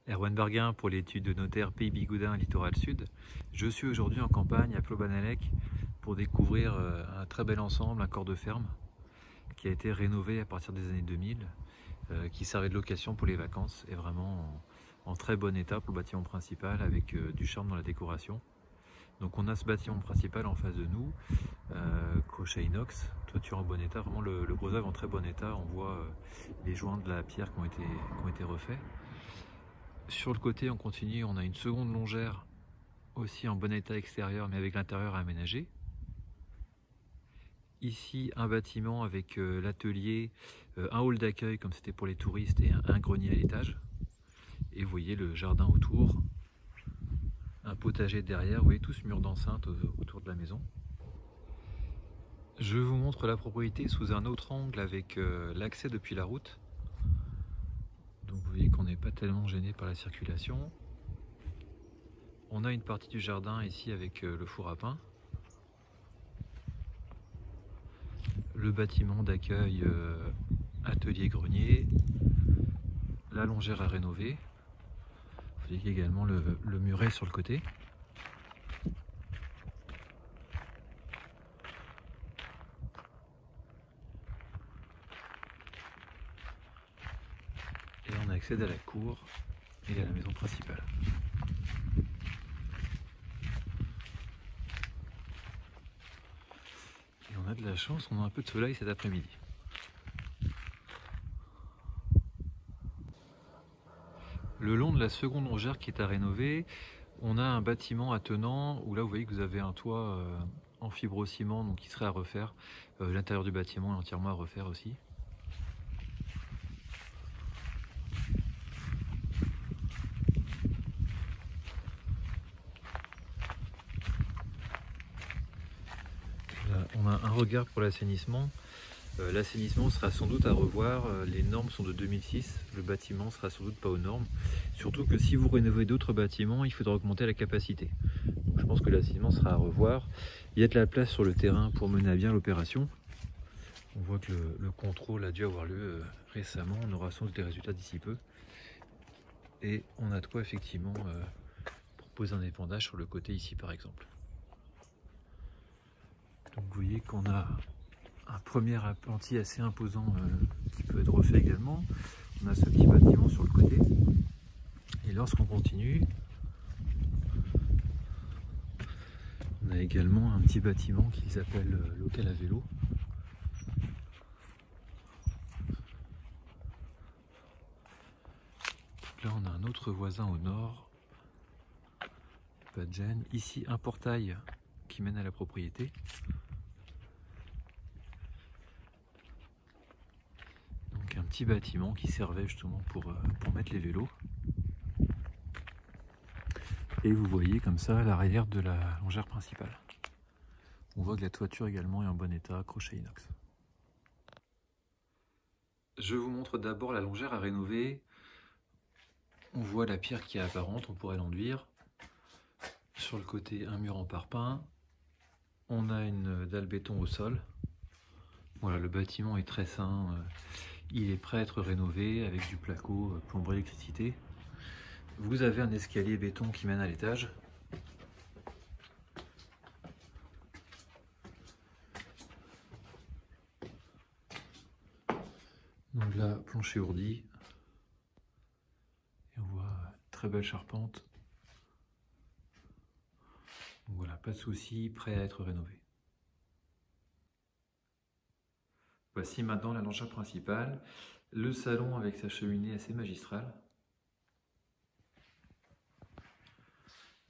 Erwan Barguin pour l'étude de notaire Pays Bigoudin, littoral sud. Je suis aujourd'hui en campagne à Plobanalec pour découvrir un très bel ensemble, un corps de ferme qui a été rénové à partir des années 2000, qui servait de location pour les vacances et vraiment en très bon état pour le bâtiment principal avec du charme dans la décoration. Donc on a ce bâtiment principal en face de nous, crochet inox, toiture en bon état, vraiment le gros œuvre en très bon état. On voit les joints de la pierre qui ont été refaits. Sur le côté, on continue, on a une seconde longère aussi en bon état extérieur mais avec l'intérieur aménagé. Ici, un bâtiment avec l'atelier, un hall d'accueil comme c'était pour les touristes et un grenier à l'étage. Et vous voyez le jardin autour, un potager derrière, vous voyez tout ce mur d'enceinte autour de la maison. Je vous montre la propriété sous un autre angle avec l'accès depuis la route. Donc vous voyez qu'on n'est pas tellement gêné par la circulation. On a une partie du jardin ici avec le four à pain. Le bâtiment d'accueil atelier grenier, la longère à rénover. Vous voyez également le muret sur le côté. Et on accède à la cour et à la maison principale. Et on a de la chance, on a un peu de soleil cet après-midi. Le long de la seconde longère qui est à rénover, on a un bâtiment attenant où là vous voyez que vous avez un toit en fibrociment donc qui serait à refaire. L'intérieur du bâtiment est entièrement à refaire aussi. Là, on a un regard pour l'assainissement. L'assainissement sera sans doute à revoir, les normes sont de 2006, le bâtiment sera sans doute pas aux normes. Surtout que si vous rénovez d'autres bâtiments, il faudra augmenter la capacité. Donc je pense que l'assainissement sera à revoir. Il y a de la place sur le terrain pour mener à bien l'opération. On voit que le contrôle a dû avoir lieu récemment, on aura sans doute des résultats d'ici peu. Et on a de quoi effectivement proposer un épandage sur le côté ici par exemple. Donc vous voyez qu'on a un premier appentis assez imposant qui peut être refait également. On a ce petit bâtiment sur le côté. Et lorsqu'on continue, on a également un petit bâtiment qu'ils appellent local à vélo. Donc là on a un autre voisin au nord. Pas de gêne. Ici un portail qui mène à la propriété. Donc un petit bâtiment qui servait justement pour mettre les vélos. Et vous voyez comme ça l'arrière de la longère principale. On voit que la toiture également est en bon état, crochet inox. Je vous montre d'abord la longère à rénover. On voit la pierre qui est apparente, on pourrait l'enduire. Sur le côté, un mur en parpaing. On a une dalle béton au sol. Voilà, le bâtiment est très sain. Il est prêt à être rénové avec du placo, plomberie, électricité. Vous avez un escalier béton qui mène à l'étage. Donc là, plancher ourdi. Et on voit très belle charpente. Donc voilà, pas de souci, prêt à être rénové. Voici maintenant la longère principale, le salon avec sa cheminée assez magistrale.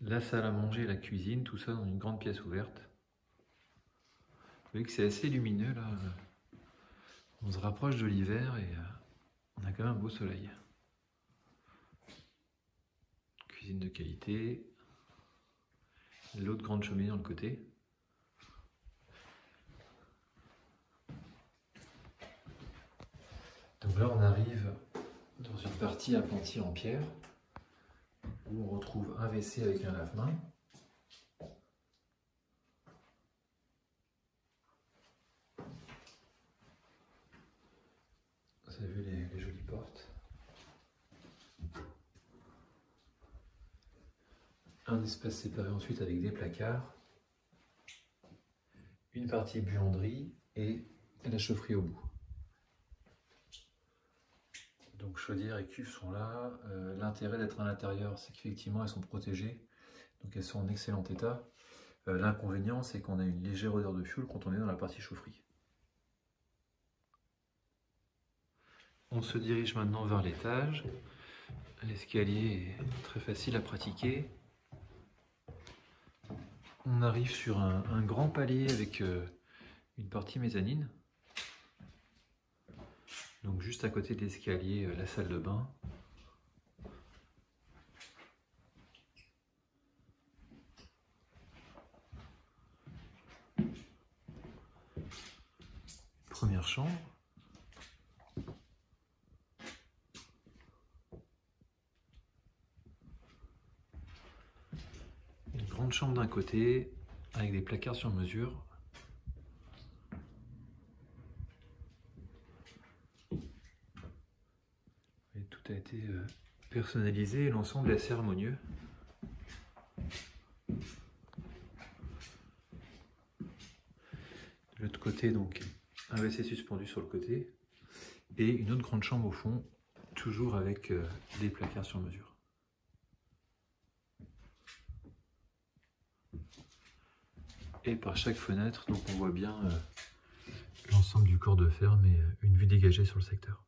La salle à manger et la cuisine, tout ça dans une grande pièce ouverte. Vous voyez que c'est assez lumineux là. On se rapproche de l'hiver et on a quand même un beau soleil. Cuisine de qualité. L'autre grande cheminée dans le côté. Donc là on arrive dans une partie appentie en pierre où on retrouve un WC avec un lave-main. Vous avez vu les jolies portes. Un espace séparé ensuite avec des placards, une partie buanderie et la chaufferie au bout. Donc chaudière et cuve sont là. L'intérêt d'être à l'intérieur, c'est qu'effectivement elles sont protégées, donc elles sont en excellent état. L'inconvénient, c'est qu'on a une légère odeur de fioul quand on est dans la partie chaufferie. On se dirige maintenant vers l'étage. L'escalier est très facile à pratiquer. On arrive sur un grand palier avec une partie mezzanine. Donc juste à côté de l'escalier, la salle de bain. Première chambre. Une grande chambre d'un côté avec des placards sur mesure. Et tout a été personnalisé et l'ensemble est assez harmonieux. De l'autre côté, donc, un WC suspendu sur le côté et une autre grande chambre au fond, toujours avec des placards sur mesure. Et par chaque fenêtre, donc on voit bien l'ensemble du corps de ferme et une vue dégagée sur le secteur.